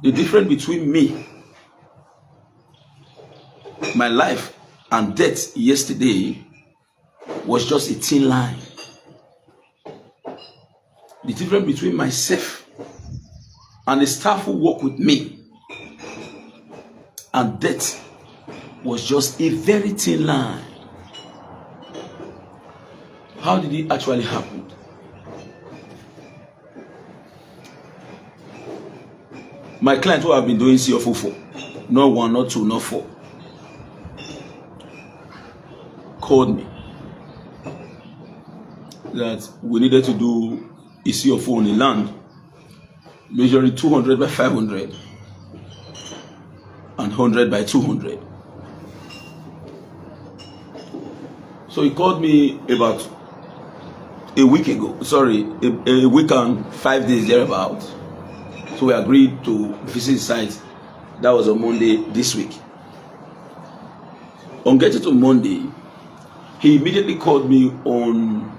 the difference between me, my life, and death yesterday was just a thin line. The difference between myself and the staff who work with me and death was just a very thin line. How did it actually happen? My client who have been doing CFO for, not one, not two, not four, called me that we needed to do a CFO on the land measuring 200 by 500 and 100 by 200. So he called me about a week ago, a week and 5 days thereabout. So we agreed to visit the site. That was on Monday this week. On getting to Monday, he immediately called me on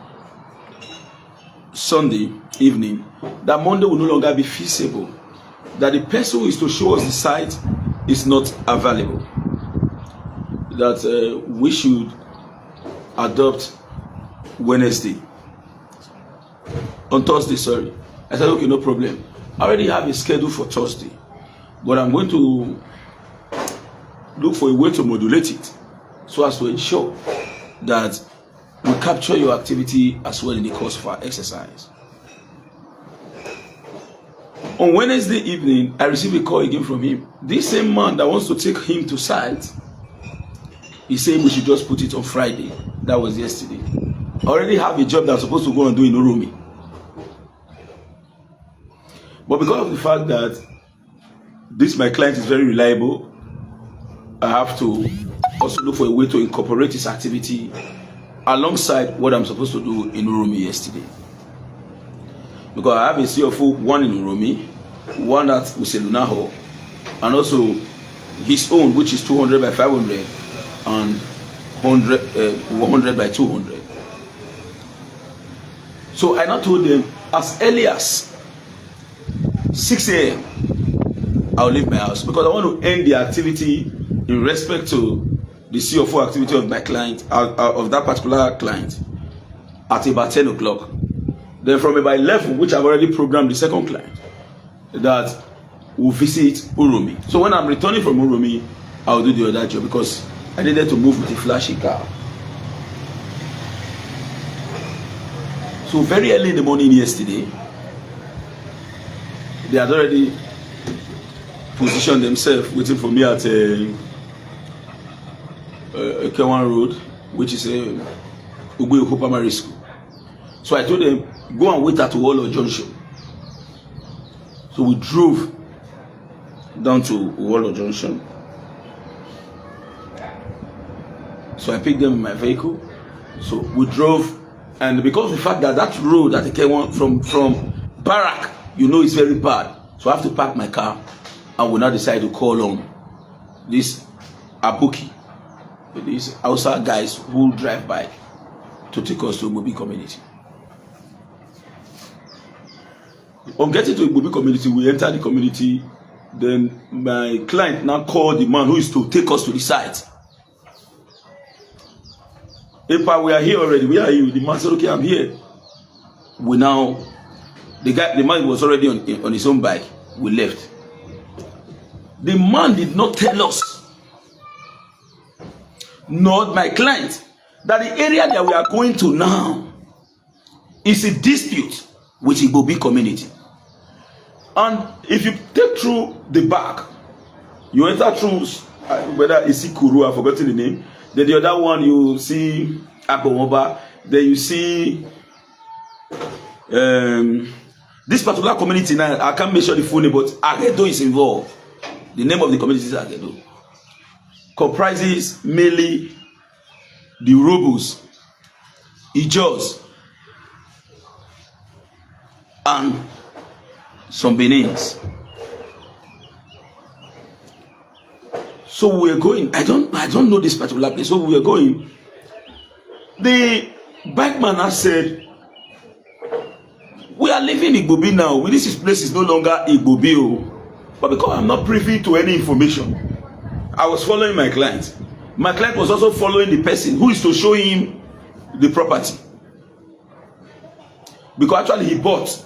Sunday evening that Monday will no longer be feasible, that the person who is to show us the site is not available, that we should adopt Wednesday. On Thursday, sorry. I said, okay, no problem. I already have a schedule for Thursday, but I'm going to look for a way to modulate it so as to ensure that we capture your activity as well in the course of our exercise. On Wednesday evening, I received a call again from him. This same man that wants to take him to site, he's saying we should just put it on Friday. That was yesterday. I already have a job that I'm supposed to go and do in Urumi. But because of the fact that my client is very reliable, I have to also look for a way to incorporate his activity alongside what I'm supposed to do in Urumi yesterday. Because I have a CFO, one in Urumi, one at Uselunaho, and also his own, which is 200 by 500 and 100 by 200. So I now told them as early as 6 a.m. I'll leave my house because I want to end the activity in respect to the CFO activity of my client, of that particular client, at about 10 o'clock. Then from about 11, which I've already programmed the second client, that will visit Urumi. So when I'm returning from Urumi, I'll do the other job because I needed to move with a flashy car. So very early in the morning yesterday, they had already positioned themselves waiting for me at Kewan Road, which is a Ugwe Primary School. So I told them, go and wait at Uwolo Junction. So we drove down to Uwolo Junction. So I picked them in my vehicle. So we drove, and because of the fact that that road that Kewan from Barrack, you know, it's very bad. So I have to park my car and we now decide to call on this Abuki, these outside guys who drive by to take us to Igbobi community. On getting to Igbobi community, we enter the community. Then my client now called the man who is to take us to the site. Epa, we are here already. Where are you? The man said, okay, I'm here. The man was already on his own bike. We left. The man did not tell us, nor my client, that the area that we are going to now is a dispute with Igbobi community. And if you take through the back, you enter through whether it's Ikuru, I've forgotten the name. Then the other one you see Akomoba. Then you see this particular community now, I can't mention the full name, but Agedo is involved. The name of the community is Agedo. Comprises mainly the Robos, Ijos, and some Benins. So we are going. I don't know this particular place. So we are going. The bike man has said, we are leaving Igbobi now. This place is no longer Igbobi. But because I'm not privy to any information, I was following my client. My client was also following the person who is to show him the property. Because actually he bought.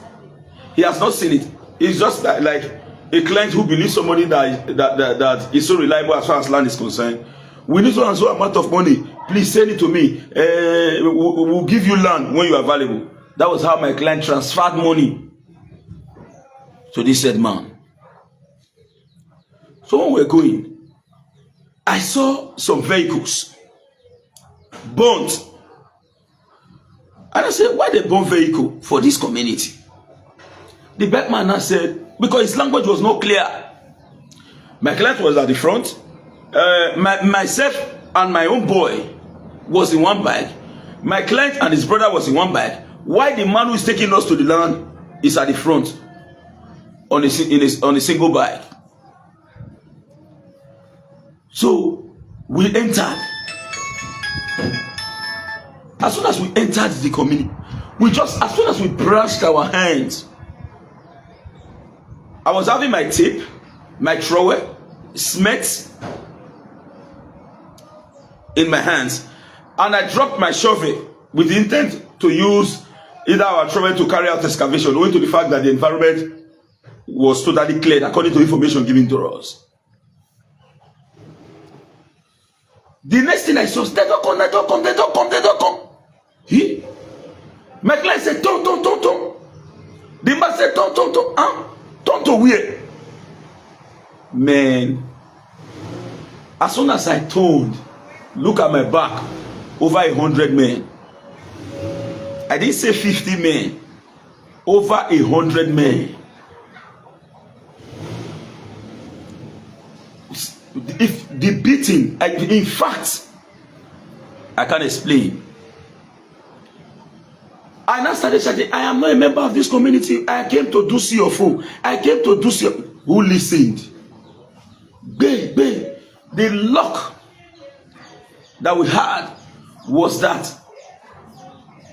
He has not seen it. It's just like a client who believes somebody that is so reliable as far as land is concerned. We need so and so amount of money. Please send it to me. We'll give you land when you are available. That was how my client transferred money to this said man. So when we're going, I saw some vehicles burnt. And I said, why they burn vehicle for this community? The backman now said, because his language was not clear. My client was at the front. Myself and my own boy was in one bike. My client and his brother was in one bike. Why the man who is taking us to the land is at the front on a single bike? So we entered. As soon as we entered the community, as soon as we brushed our hands, I was having my tape, my trowel, cement in my hands, and I dropped my shovel with the intent to use either our trowel to carry out excavation, owing to the fact that the environment was totally cleared according to information given to us. The next thing I saw, they don't come. He? My client said, turn. The man said, turn. Turn to where? Man, as soon as I turned, look at my back, over 100 men. I didn't say 50 men, over 100 men. If the beating, in fact, I can't explain. I now started shouting, I am not a member of this community. I came to do CFO. I came to do CFO. Who listened? The luck that we had was that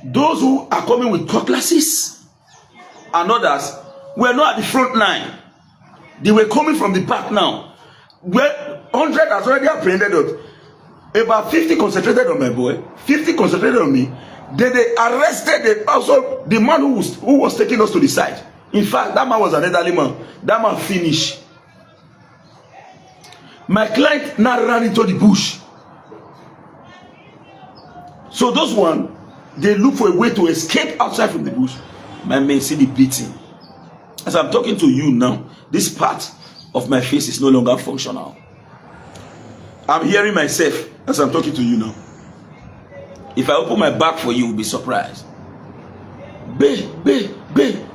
those who are coming with cutlasses and others were not at the front line. They were coming from the back now. Where 100 has already apprehended us. About 50 concentrated on my boy, 50 concentrated on me. Then they arrested also the man who was taking us to the side. In fact, that man was an elderly man. That man finished. My client now ran into the bush. So those one, they look for a way to escape outside from the bush. My men see the beating. As I'm talking to you now, this part of my face is no longer functional. I'm hearing myself as I'm talking to you now. If I open my back for you, you'll be surprised.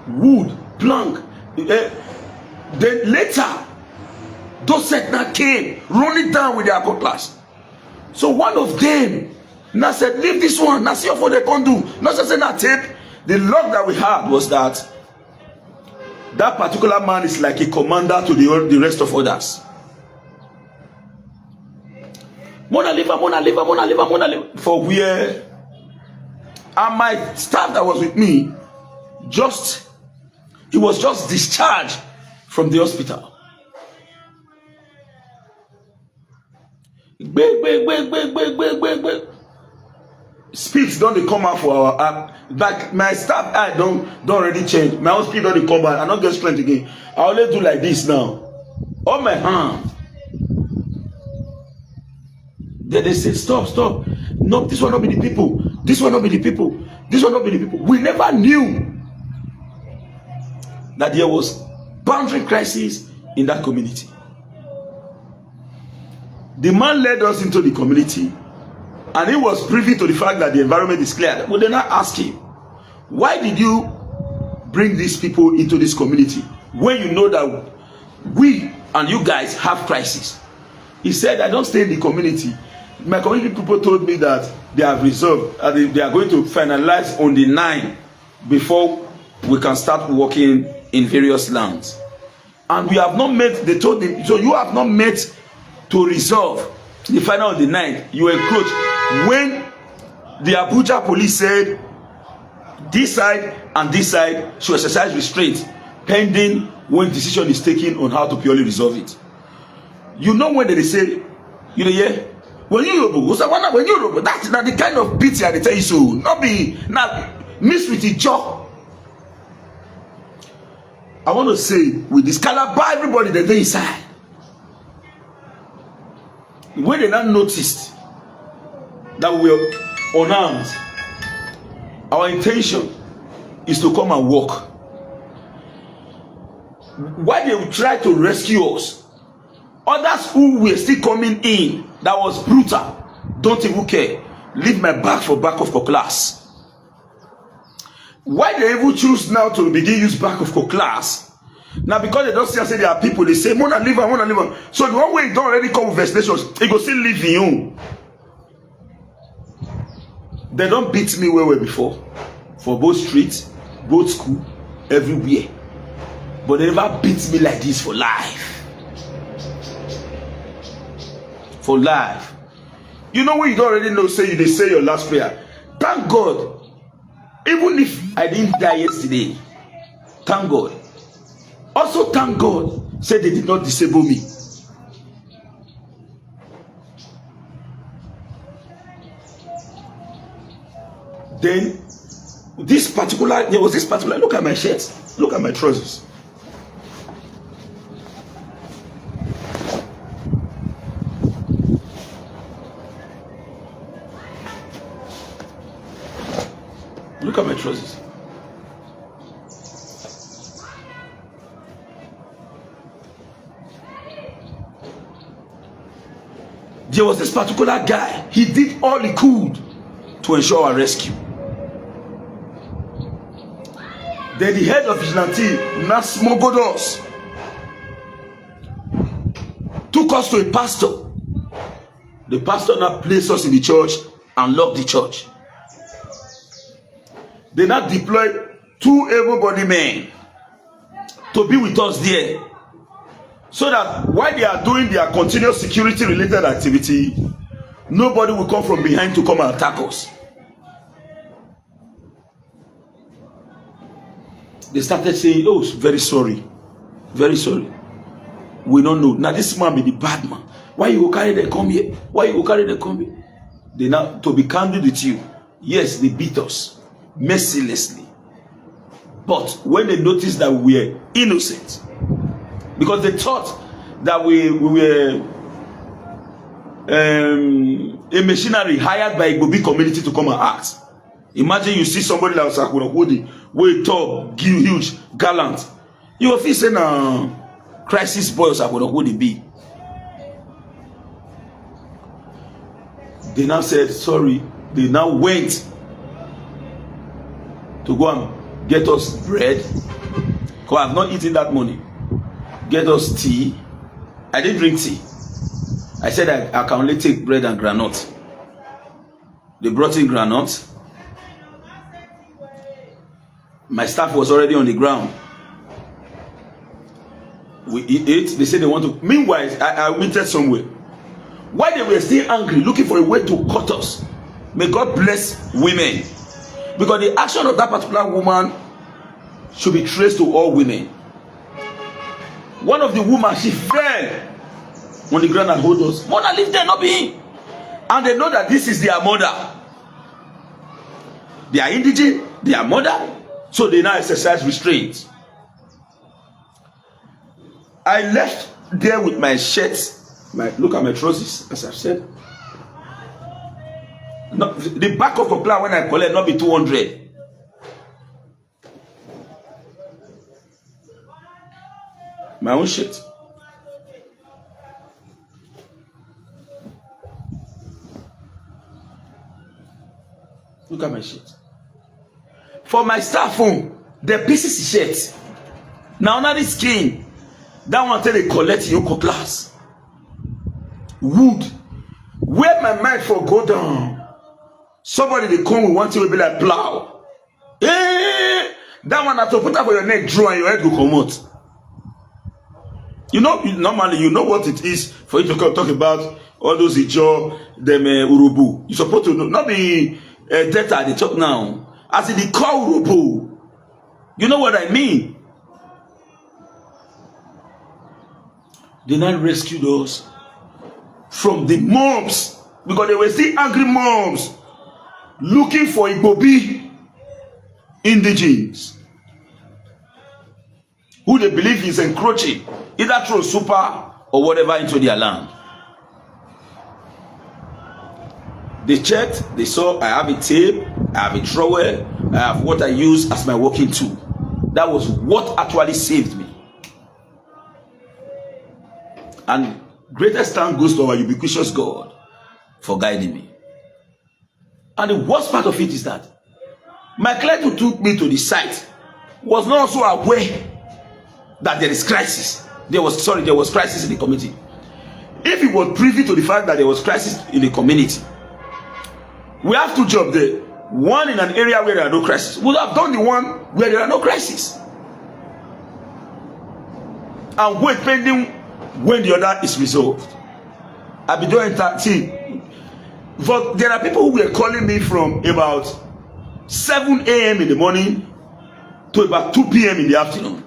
Wood, plank. Then later, those set now came, running down with their cutlass. So one of them now said, leave this one, now see what they can do. Not just saying that tape. The luck that we had was that particular man is like a commander to the rest of others. Mona liver. For where? And my staff that was with me, he was just discharged from the hospital. Speeds don't come out for our like my staff I don't already change. My own speed don't come out. I don't get strength again. I only do like this now. On my hand. Then they say, stop. No, this will not be the people. This will not be the people. This will not be the people. We never knew that there was boundary crisis in that community. The man led us into the community, and he was privy to the fact that the environment is clear. Well, then I asked him, why did you bring these people into this community when you know that we and you guys have crisis? He said, I don't stay in the community. My community people told me that they have resolved, they are going to finalize on the 9th before we can start working in various lands. And we have not met, they told him, so you have not met to resolve the final of the 9th. You encroach. When the Abuja police said this side and this side should exercise restraint pending when decision is taken on how to purely resolve it. You know when they say, you know, yeah, when you that's not the kind of pity I tell you so. Not be not miss with each other. I want to say with this caliber, everybody that they inside. When they not noticed that we were unarmed, our intention is to come and walk. Why they would try to rescue us? Others who were still coming in, that was brutal, don't even care. Leave my back for back of class. Why they even choose now to begin use back of class? Now because they don't see say there are people, they say, wanna live on. So the one way you don't already come with vexations, it go still live in you. They don't beat me where before. For both streets, both school, everywhere. But they never beat me like this for life. For life. You know when you don't already know, say they say your last prayer. Thank God. Even if I didn't die yesterday, thank God. Also thank God, say they did not disable me. Then there was this particular, look at my shirt, look at my trousers. Look at my trousers. There was this particular guy, he did all he could to ensure our rescue. Then the head of vigilante now smuggled us, took us to a pastor. The pastor now placed us in the church and locked the church. They now deployed 2 able-bodied men to be with us there, so that while they are doing their continuous security related activity, nobody will come from behind to come and attack us. They started saying, oh, very sorry, we don't know. Now this man be the bad man. Why you go carry them come here? They now, to be candid with you, yes, they beat us mercilessly. But when they noticed that we were innocent, because they thought that we were a machinery hired by a Igbo community to come and act. Imagine you see somebody like Osazee, way tall, huge, gallant. You will feel saying, crisis boy Osazee be. They now said sorry. They now went to go and get us bread, because I have not eaten that money. Get us tea. I didn't drink tea. I said I can only take bread and granite. They brought in granite. My staff was already on the ground. We ate. They said they want to. Meanwhile, I waited somewhere. While they were still angry, looking for a way to cut us. May God bless women. Because the action of that particular woman should be traced to all women. One of the women, she fell on the ground and hold us. Mother, leave there, not be him. And they know that this is their mother. They are indigent, their mother. So they now exercise restraint. I left there with my shirt. Look at my trousers, as I've said. No, the back of the plan when I collect not be 200. My own shit. Look at my shit. For my staff phone, the pieces is shit. Now not the skin. That one tell they collect your class. Wood. Where my mind for go down. Somebody they come with one thing will be like plow. That one have to put up for your neck, draw and your head go come out. You know, normally you know what it is for you to come talk about all those ijo, them urubu. You're supposed to know, not be data they talk now. As in the call urubu. You know what I mean? They now rescued us from the mobs, because they were still angry mobs looking for Igbobi indigenes who they believe is encroaching either through super or whatever into their land. They checked, they saw I have a tape, I have a trowel, I have what I use as my working tool. That was what actually saved me. And greatest thanks goes to our ubiquitous God for guiding me. And the worst part of it is that my client who took me to the site was not also aware that there is crisis. There was crisis in the community. If he was privy to the fact that there was crisis in the community, we have two jobs there. One in an area where there are no crisis. We would have done the one where there are no crisis. And wait pending when the other is resolved. I'll be doing that. See, but there are people who were calling me from about 7 a.m. in the morning to about 2 p.m. in the afternoon.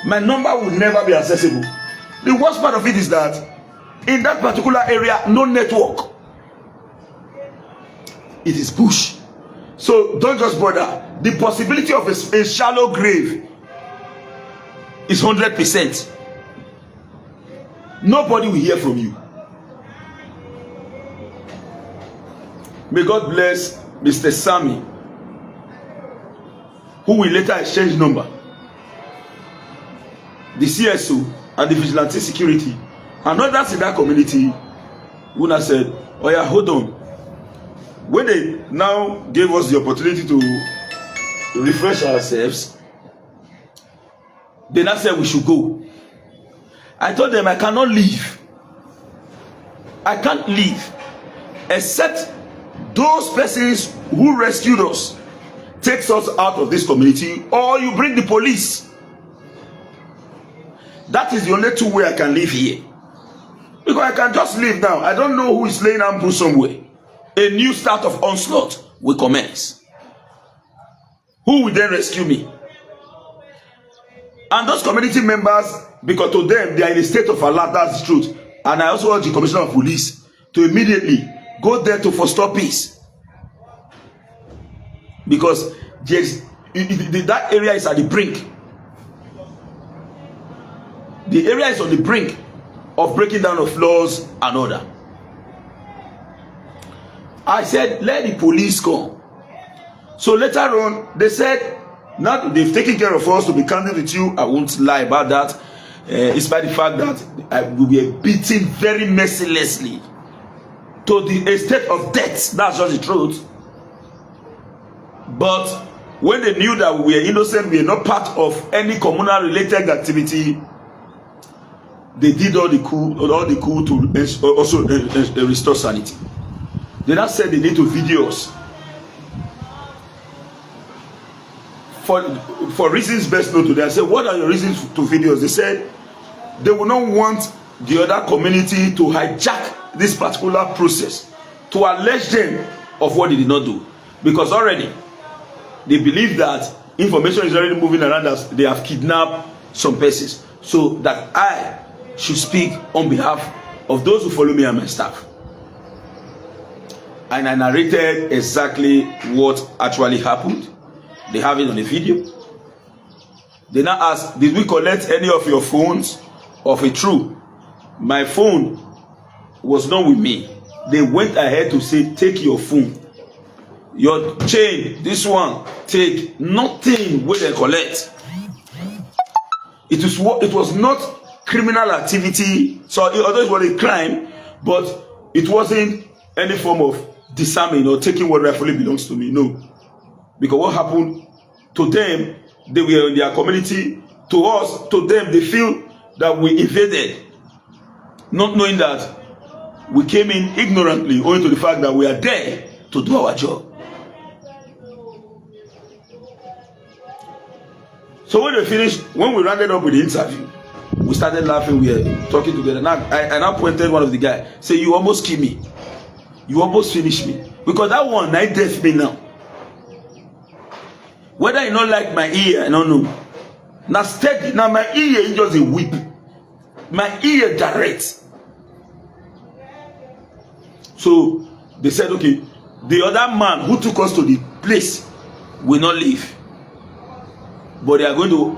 My number will never be accessible. The worst part of it is that in that particular area, no network. It is bush. So don't just bother. The possibility of a shallow grave is 100%. Nobody will hear from you. May God bless Mr. Sammy, who will later exchange number. The CSO and the vigilante security and others in that community who now said, oh yeah, hold on. When they now gave us the opportunity to refresh ourselves, they now said we should go. I told them I cannot leave. I can't leave except those persons who rescued us takes us out of this community, or you bring the police. That is the only two way I can live here. Because I can just leave now. I don't know who is laying ambush somewhere. A new start of onslaught will commence. Who will then rescue me? And those community members, because to them, they are in a state of alert, that's the truth. And I also urge the Commissioner of Police to immediately go there to forestall peace. Because that area is at the brink. The area is on the brink of breaking down of laws and order. I said, let the police come. So later on, they said, now they've taken care of us, to be candid with you. I won't lie about that. Despite the fact that we were beaten very mercilessly to the state of death. That's just the truth. But when they knew that we were innocent, we were not part of any communal related activity, they did all the coup to also restore sanity. They now said they need to video us. For reasons best known to them. I said, what are your reasons to video us? They said they will not want the other community to hijack this particular process, to allege them of what they did not do. Because already they believe that information is already moving around as they have kidnapped some persons. So that I should speak on behalf of those who follow me and my staff. And I narrated exactly what actually happened. They have it on the video. They now ask, did we collect any of your phones? Of a true, my phone was not with me. They went ahead to say, take your phone, your chain, this one, take. Nothing will they collect. It was not criminal activity. So although it was a crime, but it wasn't any form of disarming or taking what rightfully belongs to me. No. Because what happened to them, they were in their community. To us, to them, they feel that we invaded, not knowing that we came in ignorantly, owing to the fact that we are there to do our job. So when we finished, when we rounded up with the interview, we started laughing, we were talking together. Now I now pointed one of the guys, say, you almost killed me. You almost finished me. Because that one night death me now. Whether you not like my ear, I don't know. Now steady, now my ear is just a whip. My ear direct. So they said, okay, the other man who took us to the place will not leave, but they are going to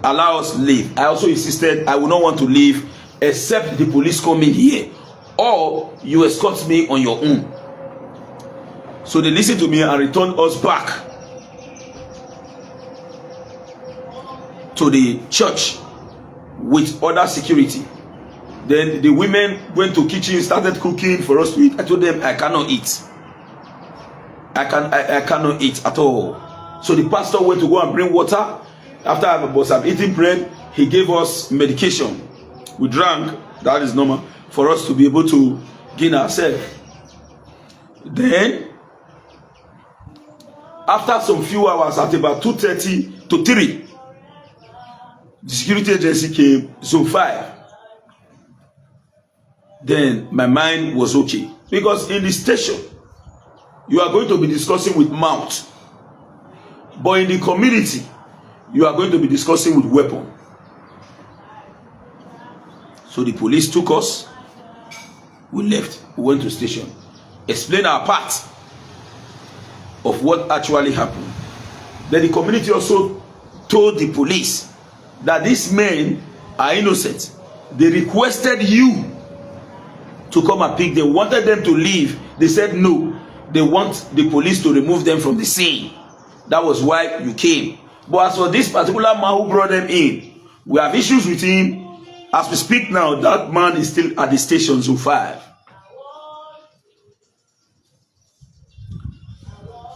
allow us to leave. I also insisted I will not want to leave except the police come in here, or you escort me on your own. So they listened to me and returned us back to the church with other security. Then the women went to kitchen, started cooking for us to eat. I told them I cannot eat. I cannot eat at all. So the pastor went to go and bring water. After I was eating bread, he gave us medication. We drank, that is normal, for us to be able to gain ourselves. Then, after some few hours, at about 2:30 to 3, the security agency came, zone 5. Then my mind was okay. Because in the station, you are going to be discussing with mouth. But in the community, you are going to be discussing with weapon. So the police took us. We left. We went to the station. Explain our part of what actually happened. Then the community also told the police that these men are innocent. They requested you to come and pick them, wanted them to leave. They said no, they want the police to remove them from the scene. That was why you came. But as for this particular man who brought them in, we have issues with him. As we speak now, that man is still at the station zone 5.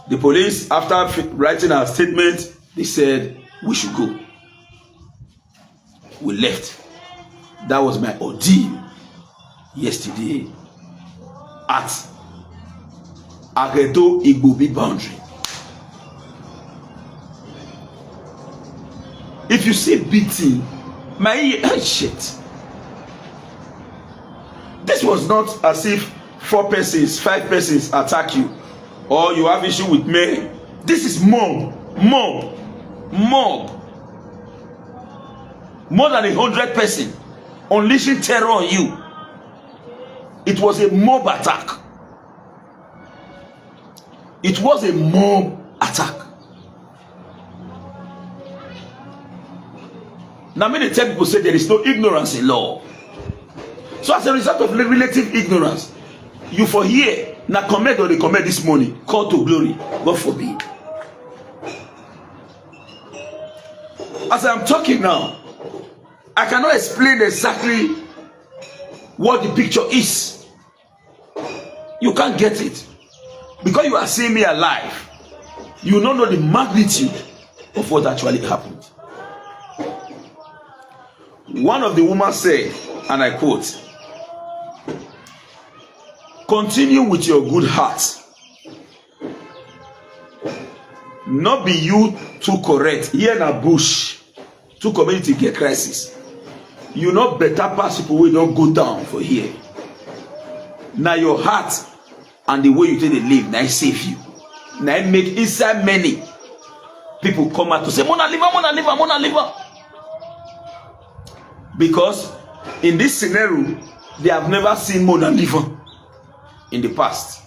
The police, after writing our statement, they said we should go. We left. That was my ordeal yesterday at Agedo Igbobi boundary. If you see beating, my ear, shit. This was not as if 4 persons, 5 persons attack you, or you have issue with me. This is mob. More than 100 persons unleashing terror on you. It was a mob attack. It was a mob attack. Now many people say there is no ignorance in law. So as a result of relative ignorance, you for here, now commit or they commit this morning, call to glory, God forbid. As I'm talking now, I cannot explain exactly what the picture is. You can't get it. Because you are seeing me alive, you don't know the magnitude of what actually happened. One of the women said, and I quote, "Continue with your good heart. Not be you too correct. Here in a bush, to community get crisis. You not better pass people who don't go down for here. Now your heart and the way you take to live, now save you. Now make inside many people come out to say, Mona liver. Because in this scenario, they have never seen Mona liver in the past.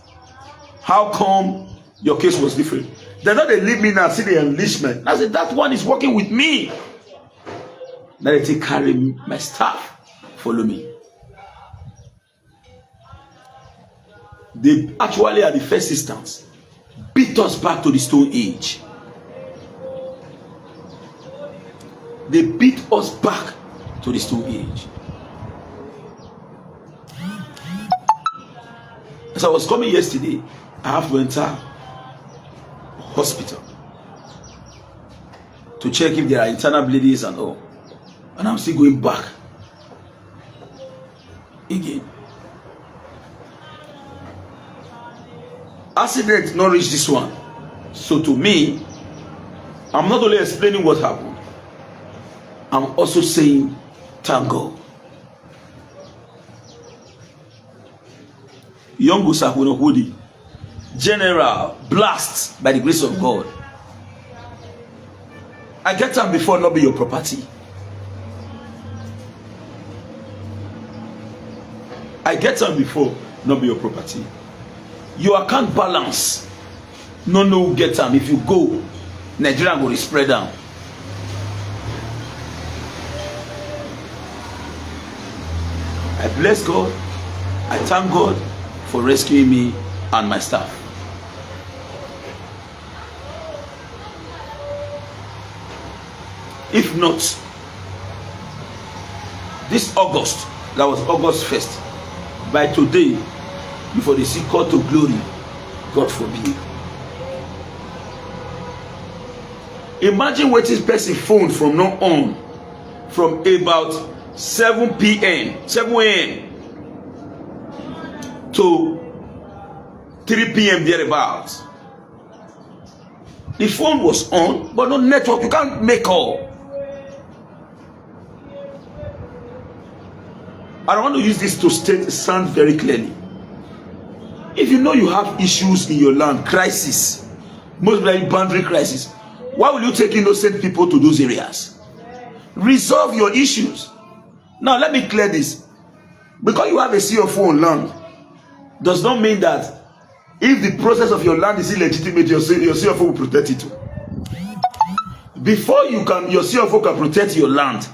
How come your case was different? They know they leave me now, see the enlistment. I said, that one is working with me. Now they take carry my staff, follow me. They actually at the first instance beat us back to the Stone Age. They beat us back to the Stone Age. As I was coming yesterday, I have to enter hospital to check if there are internal bleedings and all. And I'm still going back again. Accident not reach this one. So to me, I'm not only explaining what happened, I'm also saying thank God. Young Sakuno Hudi, General, blessed by the grace of God. I get time before not be your property. I get am before, not be your property. Your account balance, no know who get am. If you go, Nigeria go spread am. I bless God. I thank God for rescuing me and my staff. If not, this August, that was August 1st, by today, before they see call to glory, God forbid. Imagine waiting person phone from now on, from about 7 p.m., 7 a.m. to 3 p.m. thereabouts. The phone was on, but no network. You can't make call. I want to use this to stand very clearly. If you know you have issues in your land, crisis, most likely boundary crisis, why will you take innocent people to those areas? Resolve your issues. Now let me clear this. Because you have a CFO on land, does not mean that if the process of your land is illegitimate, your CFO will protect it. Before your CFO can protect your land,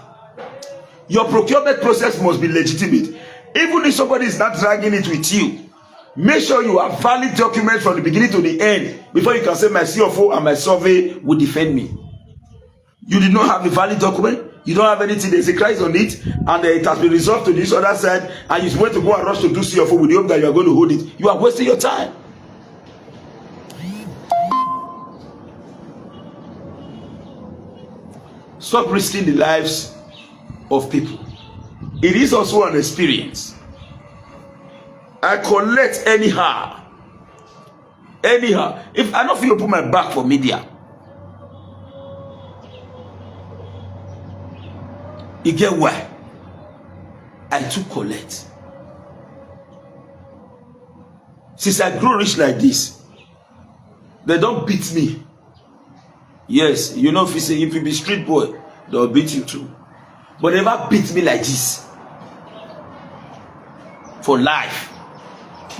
your procurement process must be legitimate. Even if somebody is not dragging it with you, make sure you have valid documents from the beginning to the end before you can say my CFO and my survey will defend me. You did not have a valid document, you don't have anything, there's a crisis on it, and it has been resolved to this other side, and you went to go and rush to do CFO with the hope that you are going to hold it. You are wasting your time. Stop risking the lives of people. It is also an experience. I collect anyhow. If I don't feel put my back for media, you get why I too collect. Since I grow rich like this, they don't beat me. Yes, you know, if you be street boy, they'll beat you too. But they never beat me like this. For life.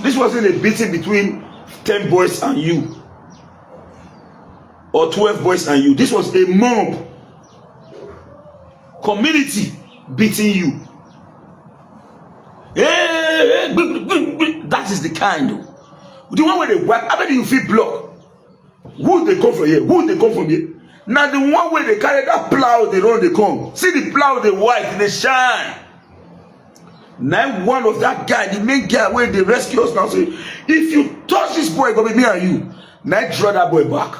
This wasn't a beating between 10 boys and you. Or 12 boys and you. This was a mob. Community beating you. That is the kind. The one where they work, how many you feel block? Who they come from here? Who they come from here? Now the one where they carry that plow, they run, they come. See the plow, they white, they shine. Now one of that guy, the main guy where they rescue us now, say, if you touch this boy, it's gonna be me and you. Now draw that boy back.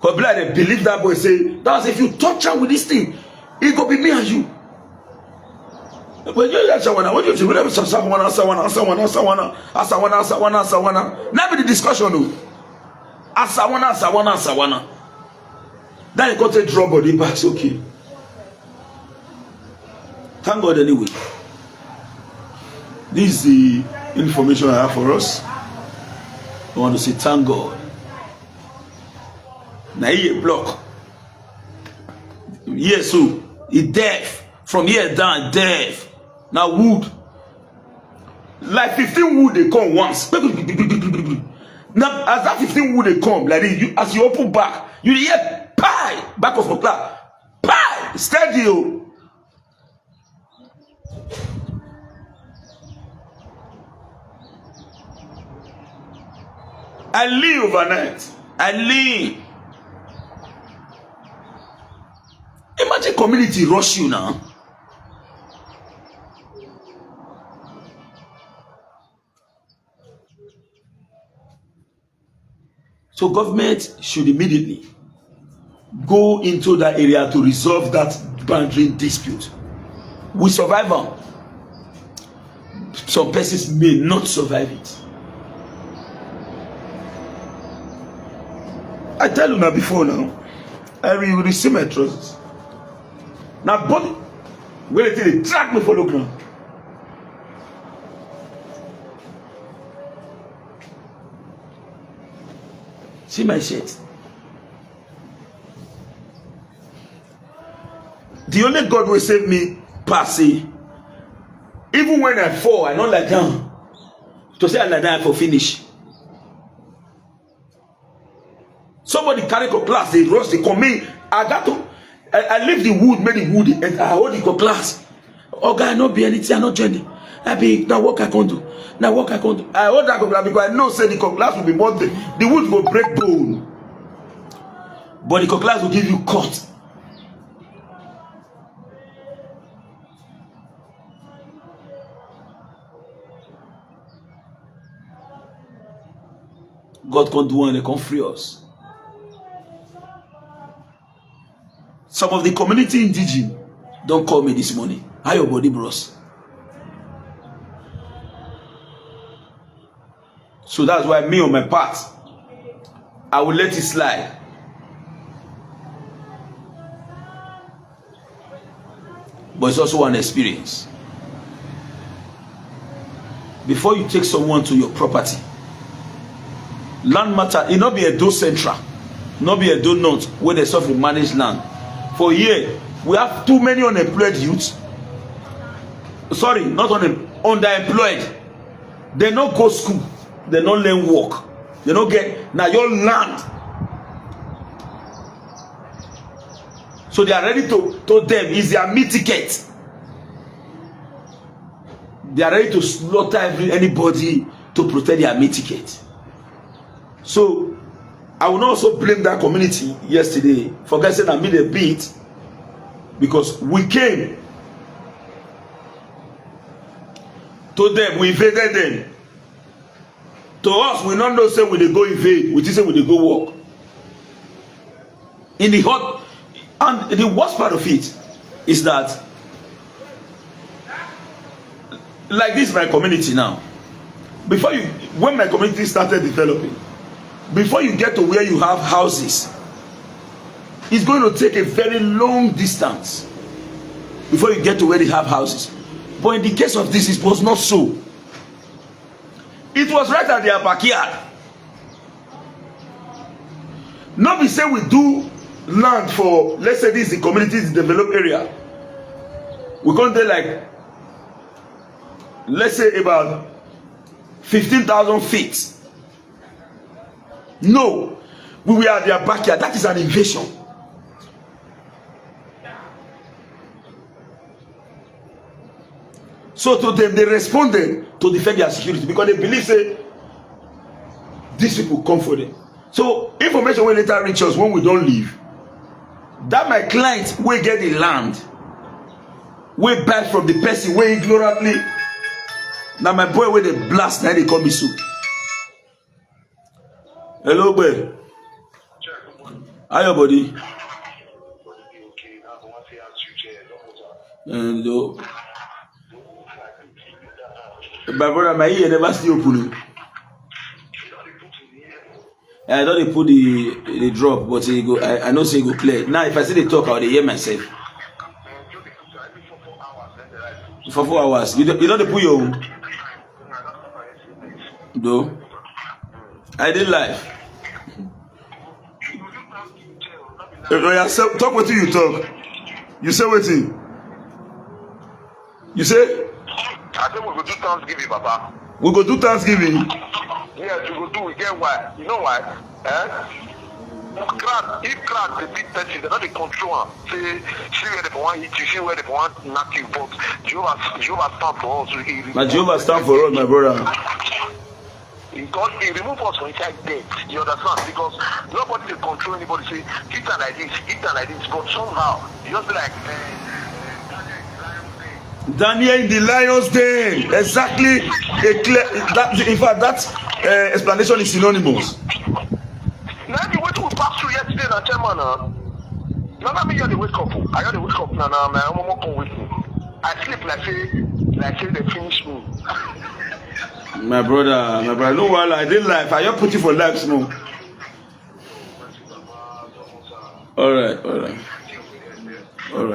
Because like they believe that boy say, that's if you touch him with this thing, it's gonna be me and you. But you like someone, what do you do? Whatever someone. Now be the discussion though. Sawana. Then you got to draw body back, okay. Thank God anyway. This is the information I have for us. I want to say thank God. Now here block. Yes, so he deaf. From here down, deaf. Now wood. Like 15 wood they come once. Now as that 15 wood they come, like this, as you open back, you hear pie back of the cloud. Pie! Steady you. I leave overnight. I leave. Imagine community rush you now. So government should immediately go into that area to resolve that boundary dispute. We survive them. Some persons may not survive it. I tell you now before now, I will receive my trousers. Now body, where they track me for the ground. See my shirt. The only God will save me, pass it. Even when I fall, I not lie down. To say I lie down for finish. Somebody carry cutlass, they rush, they come in. I leave the wood, make the wood, and I hold the cutlass. Oh, God, not be anything, I not journey. I be now what I can do. Now what I can do. I hold that cutlass because I know say the cutlass will be more the wood will break bone. But the cutlass will give you cut. God can do and they can free us. Some of the community indigenous don't call me this morning. How your body, bros? So that's why me on my part, I will let it slide. But it's also an experience. Before you take someone to your property, land matter, it not be a do central, not be a do north where they suffer manage land. For here, we have too many unemployed youths. Sorry, not underemployed. They don't go school. They don't learn work. They don't get now your land. So they are ready to them is their meat ticket. They are ready to slaughter anybody to protect their meat ticket. So I will not also blame that community yesterday for guessing I made a beat because we came to them, we invaded them. To us, we don't know say we dey go invade, we just say we dey go work. In the hot, and the worst part of it is that, like this, my community now. Before you, when my community started developing, before you get to where you have houses, it's going to take a very long distance before you get to where they have houses. But in the case of this, it was not so. It was right at their backyard. Not be say we do land for, let's say this is the communities developed area. We're going to like, let's say about 15,000 feet. No, we were at their backyard. That is an invasion. So to them, they responded to defend their security because they believe say these people come for them. So information will later reach us when we don't leave. That my client will get the land, will buy from the person, will ignorantly. Now my boy will they blast, now they call me soup. Hello, boy. How your body? And my brother, my ear never still open. I don't they put the drop, but he go. I know say he go clear. Now if I see the talk, I will hear myself. For 4 hours. You don't put your own. No. I did live. Talk what you talk. You say what you say? I think we go do Thanksgiving, Papa. We go do Thanksgiving. Yes, we go do. We get why? You know why? If crowd the big person, they not the control. Say, see where they want hit you, see where they want knock you. But Jehovah stand for us. My Jehovah stand for us, my brother. God, he remove us from inside death. You understand? Because nobody can control anybody. Say, eat and like this, eat and like this. But somehow, you just be like, Daniel in the lion's den. Exactly. In fact, that explanation is synonymous. Now the way we pass through yesterday, na chairman. Now let me hear the wake up. I hear the wake up. Now my mama come with me. I sleep like say they finish me. My brother, no while I did life. I just put you for life, small. All right,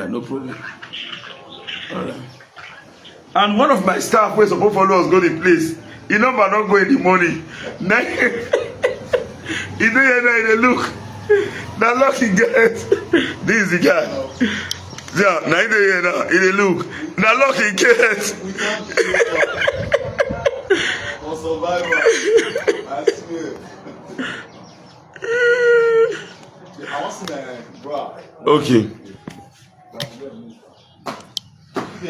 no problem. All right. And one of my staff was supposed to follow us go the place. He number not go in the morning. He didn't look. That lucky guy. This is the guy. Yeah, now in the look. Now lock in case. For survival. I swear. I want to see that, bro. Okay.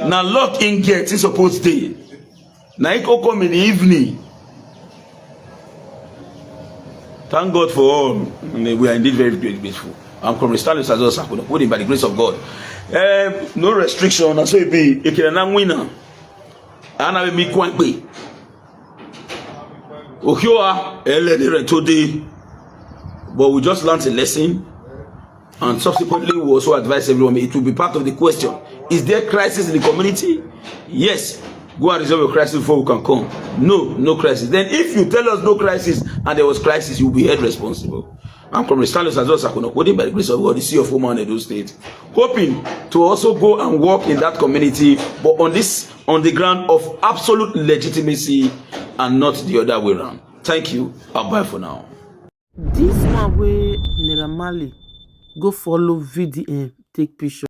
Now lock in gate is supposed to. Now it will come in the evening. Thank God for all. We are indeed very grateful. I'm from Stanley Osazee, holding by the grace of God. No restriction. And so it be. It can winner. And I will be quite big. Okioa, today. But we just learned a lesson. And subsequently, we also advise everyone it will be part of the question. Is there crisis in the community? Yes. Go and resolve your crisis before we can come. No crisis. Then if you tell us no crisis and there was crisis, you will be held responsible. I'm from Stanley Osazee, holding by the grace of God, the CEO of Woman Edo State, hoping to also go and work in that community, but on the ground of absolute legitimacy and not the other way around. Thank you. I'll bye for now. This one way Naira Marley go follow VDM take picture.